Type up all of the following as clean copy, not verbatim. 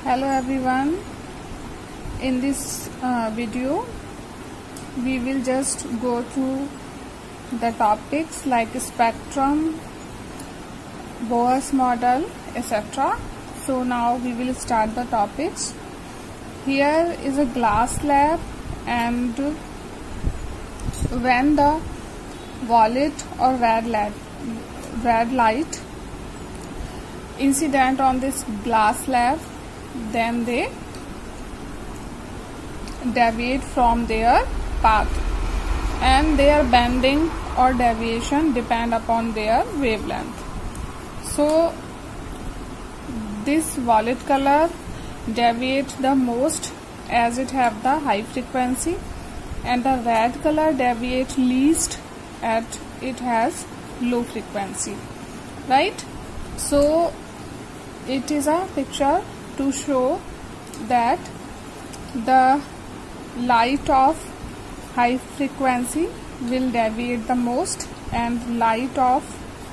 Hello everyone. In this video we will just go through the topics like spectrum, Bose model, etc. So now we will start the topics. Here is a glass slab, and when the violet or red light incident on this glass slab, then they deviate from their path, and their bending or deviation depend upon their wavelength. So this violet color deviates the most as it have the high frequency, and the red color deviates least as it has low frequency, right? So it is a picture to show that the light of high frequency will deviate the most and light of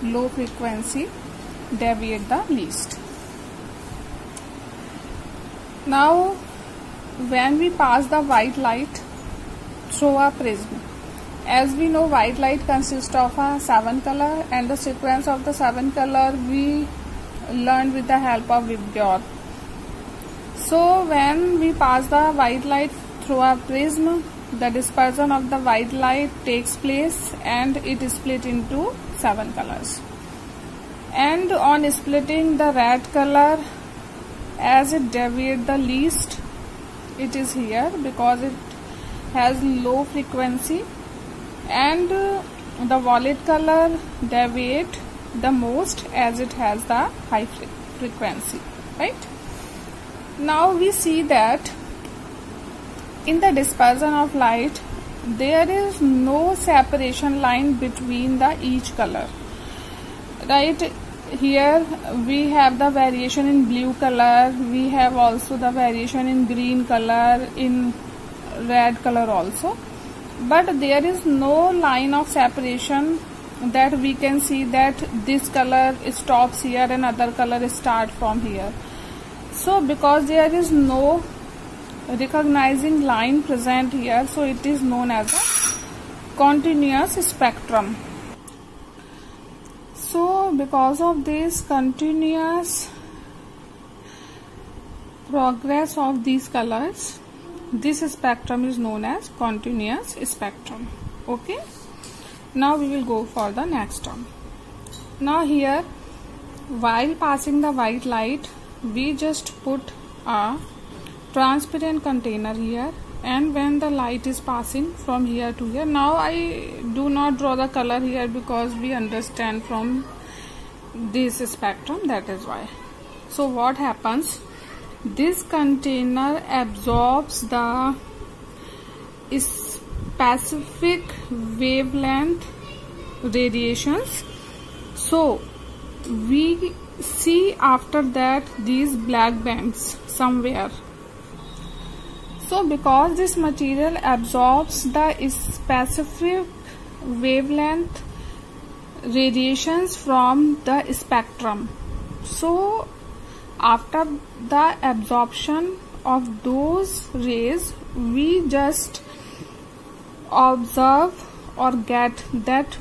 low frequency deviate the least. Now when we pass the white light through a prism, as we know white light consists of a 7 color, and the sequence of the 7 color we learned with the help of Vibgyor. So when we pass the white light through a prism, the dispersion of the white light takes place and it is split into 7 colors. And on splitting the red color, as it deviates the least, it is here because it has low frequency, and the violet color deviate the most as it has the high frequency, right? Now we see that in the dispersion of light there is no separation line between the each color, right? Here we have the variation in blue color, we have also the variation in green color, in red color also, but there is no line of separation that we can see that this color stops here and other color start from here. So because there is no recognizing line present here, so it is known as a continuous spectrum. So because of this continuous progress of these colors, this spectrum is known as continuous spectrum. Okay, now we will go for the next term. Now here, while passing the white light, we just put a transparent container here, and when the light is passing from here to here, now I do not draw the color here because we understand from this spectrum, that is why. So what happens, this container absorbs the specific wavelength radiations. So we see after that these black bands somewhere. So because this material absorbs the specific wavelength radiations from the spectrum, so after the absorption of those rays, we just observe or get that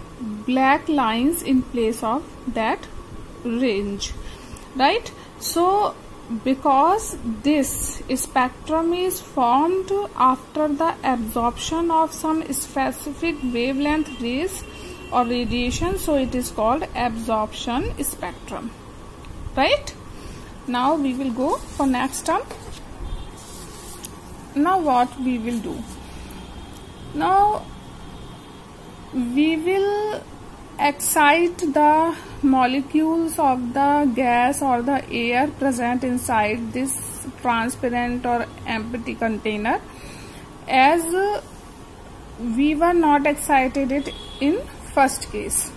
black lines in place of that range, right? So because this spectrum is formed after the absorption of some specific wavelength rays or radiation, so it is called absorption spectrum, right? Now we will go for next term. Now what we will do, now we will excite the molecules of the gas or the air present inside this transparent or empty container, as we were not excited it in first case.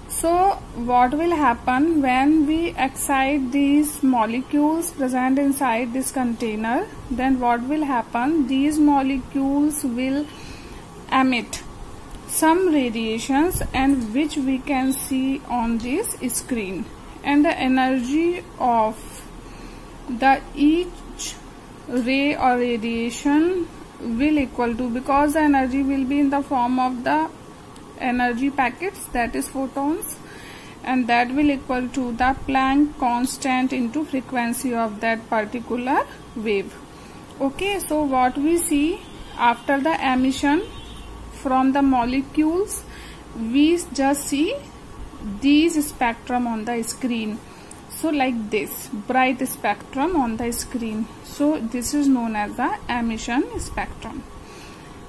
So what will happen when we excite these molecules present inside this container, then what will happen, these molecules will emit some radiations, and which we can see on this screen, and the energy of the each ray or radiation will equal to, because the energy will be in the form of the energy packets, that is photons, and that will equal to the Planck constant into frequency of that particular wave. Okay, so what we see after the emission from the molecules, we just see these spectrum on the screen. So like this bright spectrum on the screen. So this is known as the emission spectrum.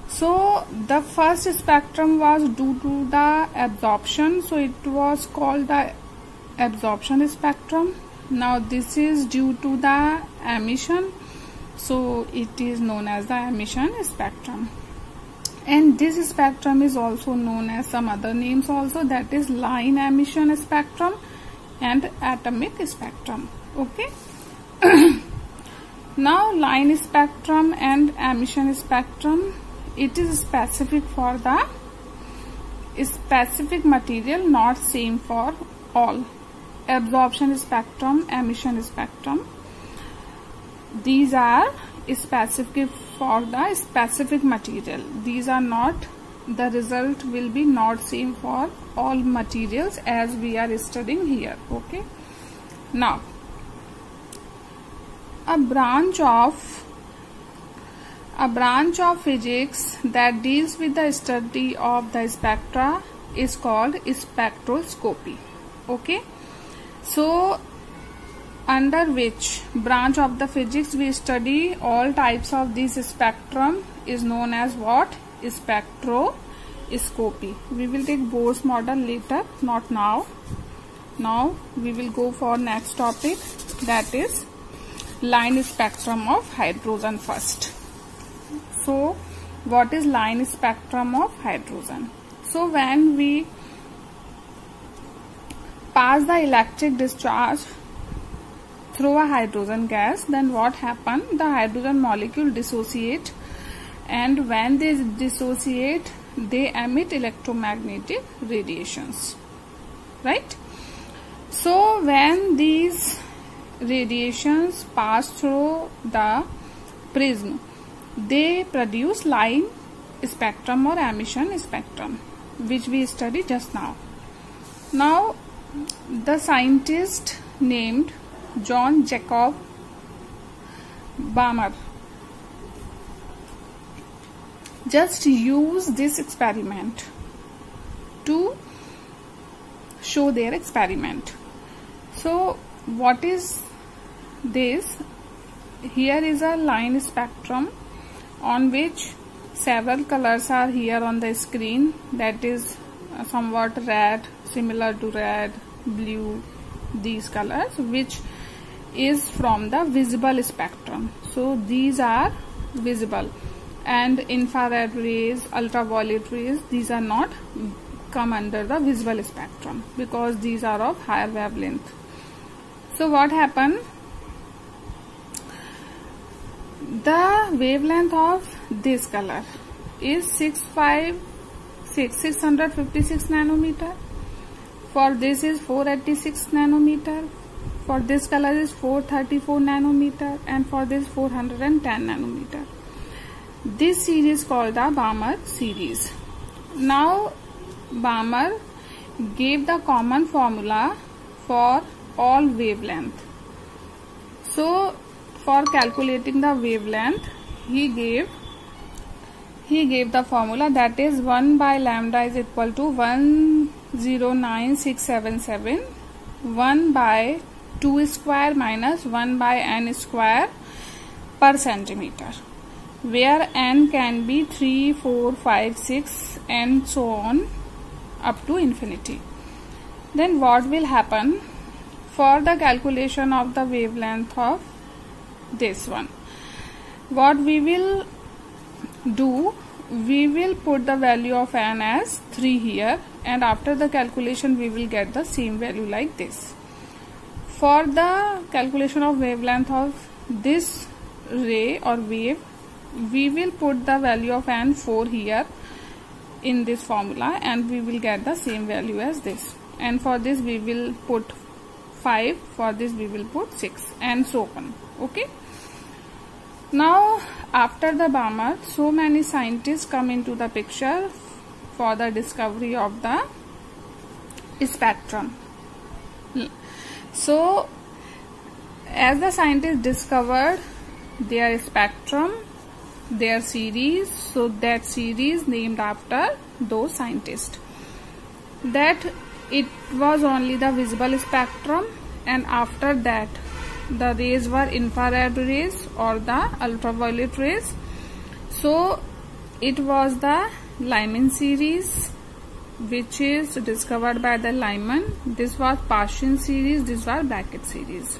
So the first spectrum was due to the absorption, so it was called the absorption spectrum. Now this is due to the emission, so it is known as the emission spectrum. And this spectrum is also known as some other names also, that is line emission spectrum and atomic spectrum. Okay. Now line spectrum and emission spectrum, it is specific for the specific material, not same for all. Absorption spectrum, emission spectrum, these are specific for the specific material. These are not, the result will be not same for all materials as we are studying here. Okay. Now a branch of physics that deals with the study of the spectra is called spectroscopy. Okay, so under which branch of the physics we study all types of this spectrum is known as what? Spectroscopy. We will take Bohr's model later, not now. Now we will go for next topic, that is line spectrum of hydrogen first. So what is line spectrum of hydrogen? So when we pass the electric discharge through a hydrogen gas, then what happen? The hydrogen molecule dissociate, and when they dissociate, they emit electromagnetic radiations, right? So when these radiations pass through the prism, they produce line spectrum or emission spectrum, which we studied just now. Now the scientist named John Jacob Balmer just use this experiment to show their experiment. So what is this? Here is a line spectrum on which several colors are here on the screen, that is somewhat red, similar to red, blue, these colors, which is from the visible spectrum. So these are visible, and infrared rays, ultraviolet rays, these are not come under the visible spectrum because these are of higher wavelength. So what happened? The wavelength of this color is 656 nanometer. For this is 486 nanometer. For this color is 434 nanometer, and for this 410 nanometer. This series called the Balmer series. Now Balmer gave the common formula for all wavelength. So for calculating the wavelength, he gave the formula, that is 1 by lambda is equal to 109677, 1 by 2 square minus 1 by n square per centimeter, where n can be 3, 4, 5, 6 and so on up to infinity. Then what will happen? For the calculation of the wavelength of this one, what we will do, we will put the value of n as 3 here, and after the calculation we will get the same value like this. For the calculation of wavelength of this ray or wave, we will put the value of n 4 here in this formula, and we will get the same value as this. And for this we will put 5, for this we will put 6, and so on. Okay. Now, after the Balmer, so many scientists come into the picture for the discovery of the spectrum. So, as the scientists discovered their spectrum, their series, so that series named after those scientists. That it was only the visible spectrum, and after that the rays were infrared rays or the ultraviolet rays. So it was the Lyman series which is discovered by the Lyman. This was Paschen series, this was Beckett series.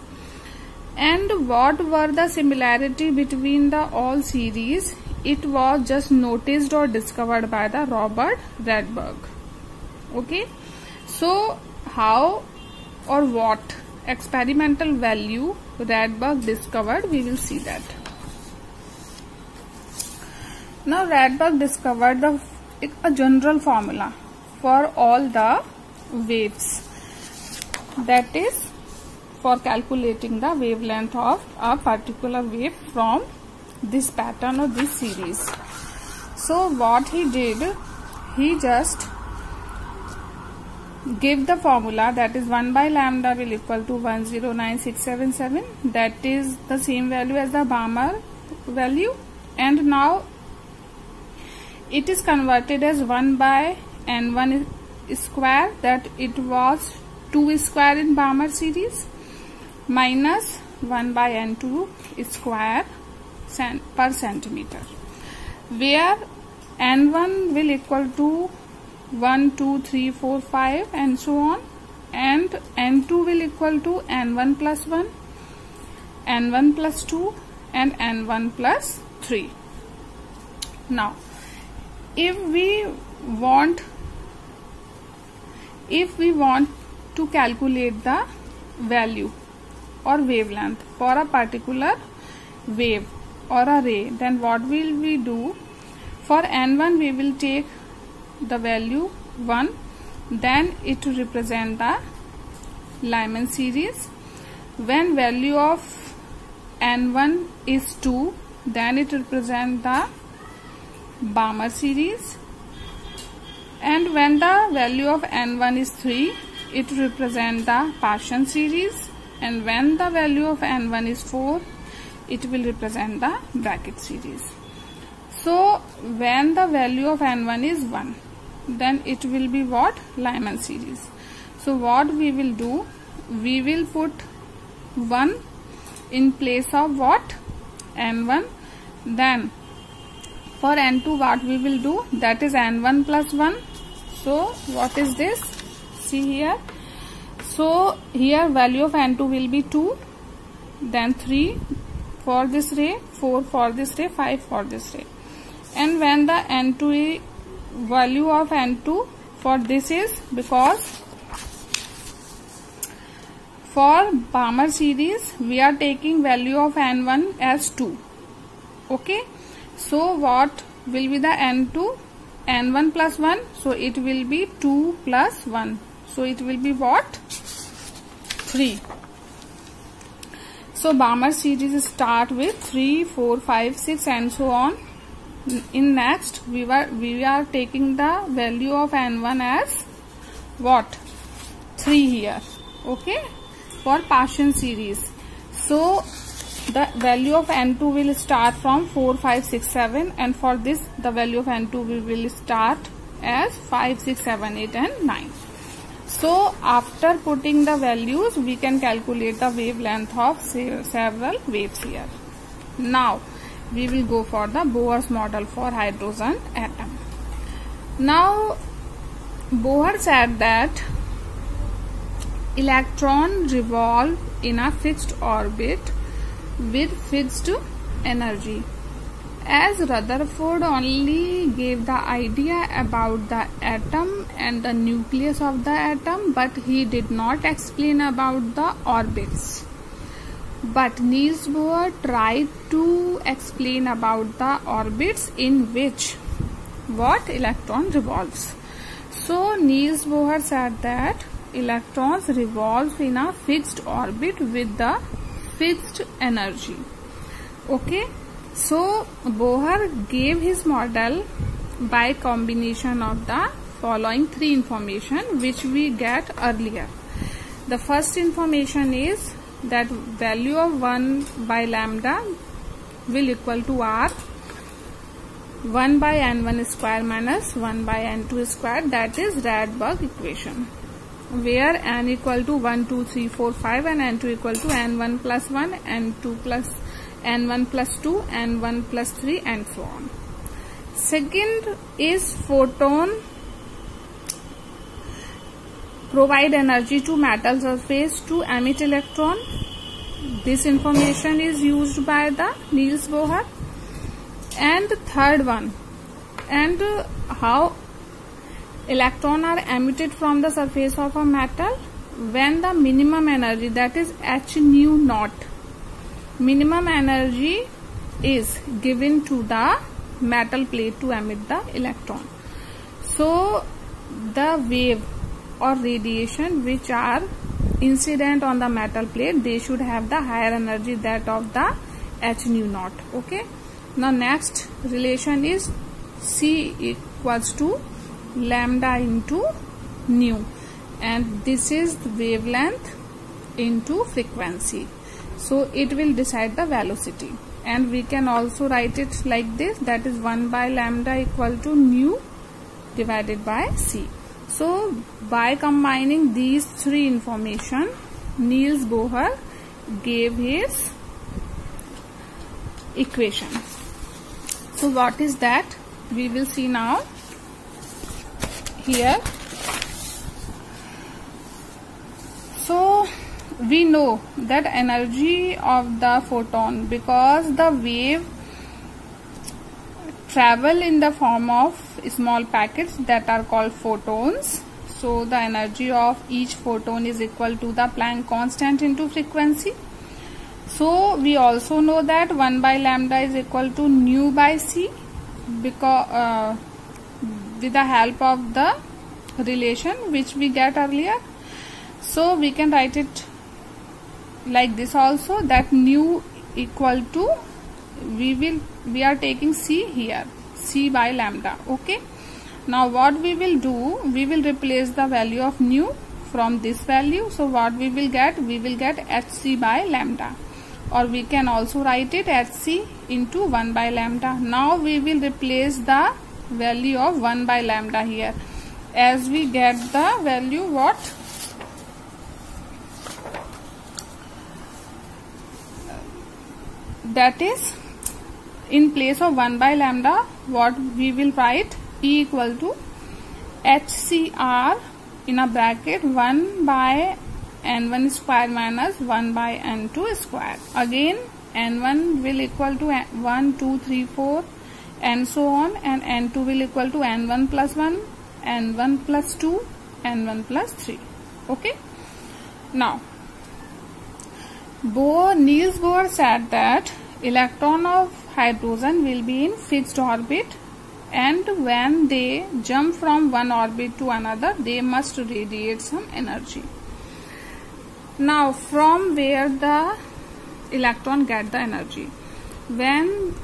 And what were the similarity between the all series? It was just noticed or discovered by the Robert Rydberg. Okay, so how or what experimental value Rydberg discovered, we will see that. Now Rydberg discovered a general formula for all the waves, that is for calculating the wavelength of a particular wave from this pattern or this series. So what he did, he just give the formula, that is 1 by lambda will equal to 109677, that is the same value as the Balmer value, and now it is converted as 1 by n1 square, that it was 2 square in Balmer series, minus 1 by n2 square per centimeter, where n1 will equal to 1, 2, 3, 4, 5 and so on, and n2 will equal to n1 plus 1, n1 plus 2 and n1 plus 3. Now if we want to calculate the value or wavelength for a particular wave or a ray, then what will we do? For n1 we will take the value 1, then it will represent the Lyman series. When value of n1 is 2, then it represents the Balmer series, and when the value of n1 is 3, it represents the Paschen series, and when the value of n1 is 4, it will represent the Beckett series. So when the value of n1 is 1, then it will be what? Lyman series. So what we will do, we will put 1 in place of what? n1. Then for n2 what we will do, that is n1 plus 1. So what is this? See here. So here value of n2 will be 2, then 3 for this ray, 4 for this ray, 5 for this ray. And when the n2 value of n2 for this is, because for Balmer series we are taking value of n1 as 2. Okay, so what will be the n2? n1 plus 1, so it will be 2 plus 1, so it will be what? 3. So Balmer series start with 3, 4, 5, 6 and so on. In next we are taking the value of n1 as what? 3 here. Okay, for Paschen series. So the value of n2 will start from 4, 5, 6, 7, and for this the value of n2 we will start as 5, 6, 7, 8 and 9. So after putting the values we can calculate the wavelength of several waves here. Now we will go for the Bohr's model for hydrogen atom. Now Bohr said that electron revolve in a fixed orbit with fixed energy. As Rutherford only gave the idea about the atom and the nucleus of the atom, but he did not explain about the orbits. But Niels Bohr tried to explain about the orbits in which what electron revolves. So Niels Bohr said that electrons revolve in a fixed orbit with the fixed energy. Okay, So Bohr gave his model by combination of the following three information which we get earlier. The first information is that value of 1 by lambda will equal to R 1 by n1 square minus 1 by n2 square, that is Rydberg equation, where n equal to 1, 2, 3, 4, 5 and n2 equal to n1 plus 1, n2 plus n1 plus 2, n1 plus 3 and so on. Second is photon provide energy to metal surface to emit electron. This information is used by the Niels Bohr. And third one, and how electron are emitted from the surface of a metal when the minimum energy, that is h nu naught, minimum energy is given to the metal plate to emit the electron. So the wave or radiation which are incident on the metal plate, they should have the higher energy, that of the h nu naught. Okay. Now next relation is C equals to lambda into nu, and this is the wavelength into frequency. So it will decide the velocity, and we can also write it like this, that is 1 by lambda equal to nu divided by C. So by combining these three information, Niels Bohr gave his equation. So what is that? We will see now here. So we know that energy of the photon, because the wave travel in the form of small packets that are called photons. So the energy of each photon is equal to the Planck constant into frequency. So we also know that 1 by lambda is equal to nu by C, because with the help of the relation which we get earlier. So we can write it like this also, that nu equal to, we are taking C here, C by lambda. Okay. Now what we will do, we will replace the value of nu from this value. So what we will get? We will get hc by lambda, or we can also write it hc into 1 by lambda. Now we will replace the value of 1 by lambda here, as we get the value what? That is, in place of 1 by lambda, what we will write? E equal to HCr in a bracket 1 by n1 square minus 1 by n2 square. Again n1 will equal to 1, 2, 3, 4 and so on, and n2 will equal to n1 plus 1, n1 plus 2, n1 plus 3. Okay. Now Niels Bohr said that electron of hydrogen will be in fixed orbit, and when they jump from one orbit to another, they must radiate some energy. Now from where the electron get the energy? When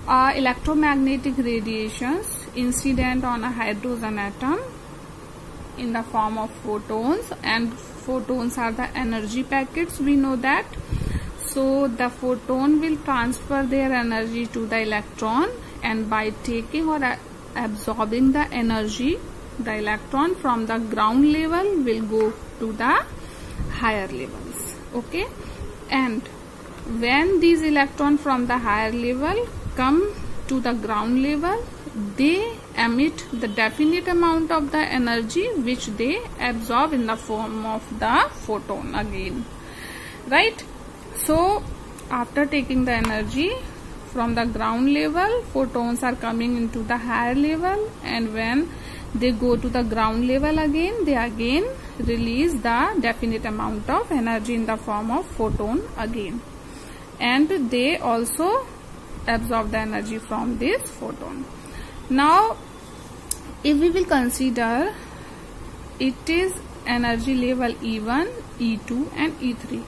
electromagnetic radiations incident on a hydrogen atom in the form of photons, and photons are the energy packets, we know that. So the photon will transfer their energy to the electron, and by taking or absorbing the energy, the electron from the ground level will go to the higher levels. Okay. And when these electrons from the higher level come to the ground level, they emit the definite amount of the energy which they absorb in the form of the photon again, right? So after taking the energy from the ground level, photons are coming into the higher level, and when they go to the ground level again, they again release the definite amount of energy in the form of photon again, and they also absorb the energy from this photon. Now if we will consider, it is energy level E1, E2 and E3.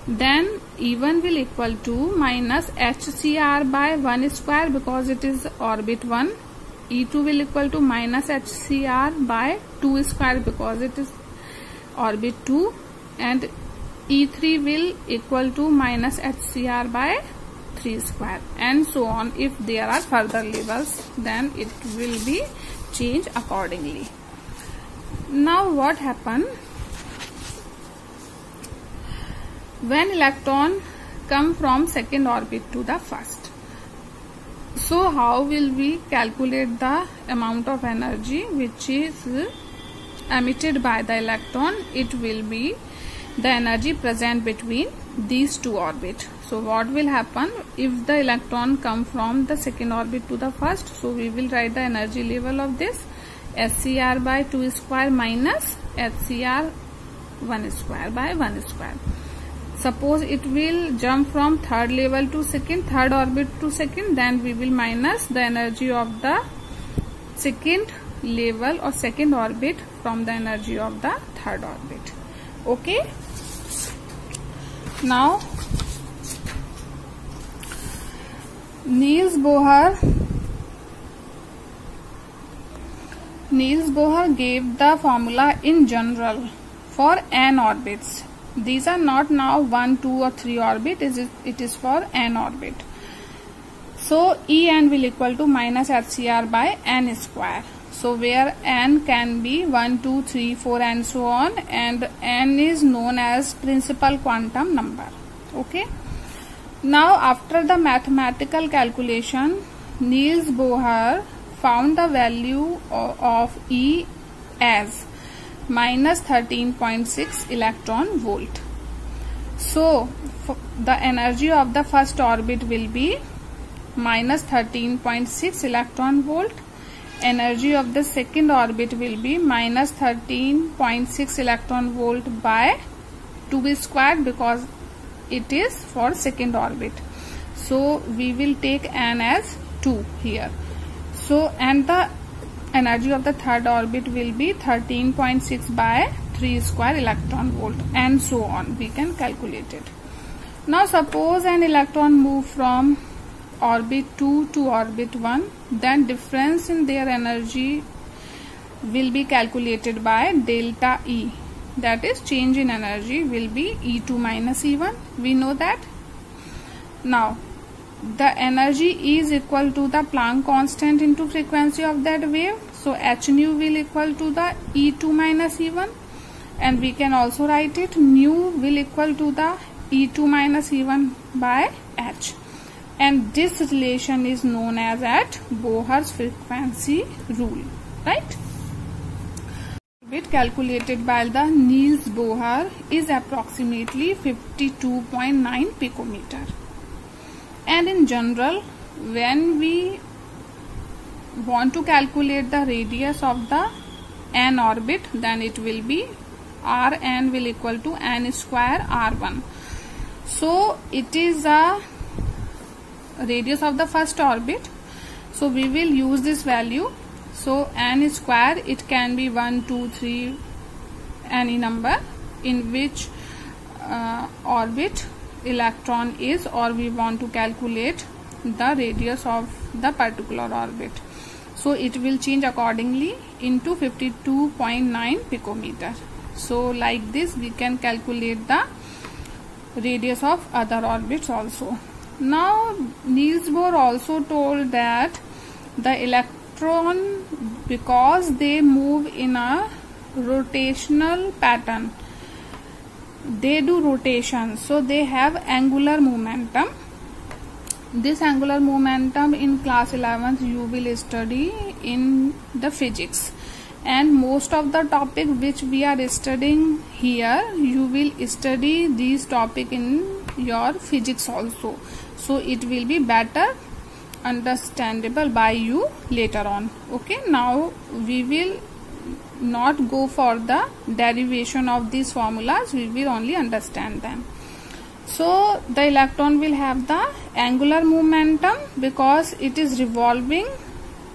then E1 will equal to minus HCr by 1 square because it is orbit 1. E2 will equal to minus HCr by 2 square because it is orbit 2, and E3 will equal to minus HCr by 3 square, and so on. If there are further levels, then it will be changed accordingly. Now what happen when electron come from second orbit to the first? So how will we calculate the amount of energy which is emitted by the electron? It will be the energy present between these two orbits. So what will happen if the electron come from the second orbit to the first? So we will write the energy level of this SCr by 2 square minus HCr 1 square by 1 square. Suppose it will jump from third level to third orbit to second, then we will minus the energy of the second level or second orbit from the energy of the third orbit. Okay. Now Niels Bohr gave the formula in general for n orbits. These are not now 1, 2 or 3 orbit, it is for n orbit. So En will equal to minus HCr by n square. So where n can be 1, 2, 3, 4 and so on, and n is known as principal quantum number. Okay. Now after the mathematical calculation, Niels Bohr found the value of E as minus 13.6 electron volt. So the energy of the first orbit will be minus 13.6 electron volt. Energy of the second orbit will be minus 13.6 electron volt by 2 squared because it is for second orbit. So we will take n as 2 here. So and the energy of the third orbit will be 13.6 by 3 square electron volt, and so on. We can calculate it. Now suppose an electron move from orbit 2 to orbit 1, then difference in their energy will be calculated by delta E. That is, change in energy will be E2 minus E1. We know that. Now the energy is equal to the Planck constant into frequency of that wave. So h nu will equal to the E2 minus E1, and we can also write it nu will equal to the E2 minus E1 by h, and this relation is known as at Bohr's frequency rule, right? Bit calculated by the Niels Bohr is approximately 52.9 picometer. And in general, when we want to calculate the radius of the n orbit, then it will be Rn will equal to n square R1. So it is a radius of the first orbit. So we will use this value. So n square, it can be 1, 2, 3, any number in which orbit electron is, or we want to calculate the radius of the particular orbit. So it will change accordingly into 52.9 picometer. So like this we can calculate the radius of other orbits also. Now Niels Bohr also told that the electron, because they move in a rotational pattern, they do rotation, so they have angular momentum. This angular momentum in class 11th you will study in the physics, and most of the topic which we are studying here, you will study these topic in your physics also. So it will be better understandable by you later on. Okay, now we will not go for the derivation of these formulas, we will only understand them. So the electron will have the angular momentum because it is revolving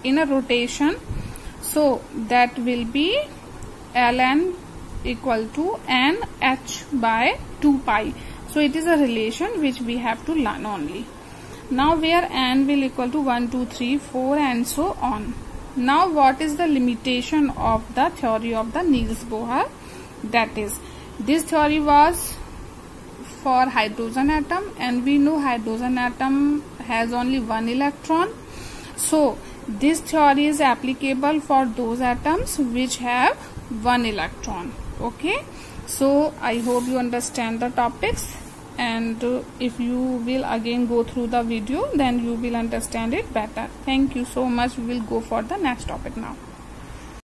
in a rotation. So that will be ln equal to nh by 2 pi. So it is a relation which we have to learn only. Now where n will equal to 1, 2, 3, 4 and so on. Now what is the limitation of the theory of the Niels Bohr? That is, this theory was for hydrogen atom, and we know hydrogen atom has only one electron. So this theory is applicable for those atoms which have one electron. Okay, so I hope you understand the topics, and if you will again go through the video, then you will understand it better. Thank you so much. We will go for the next topic now.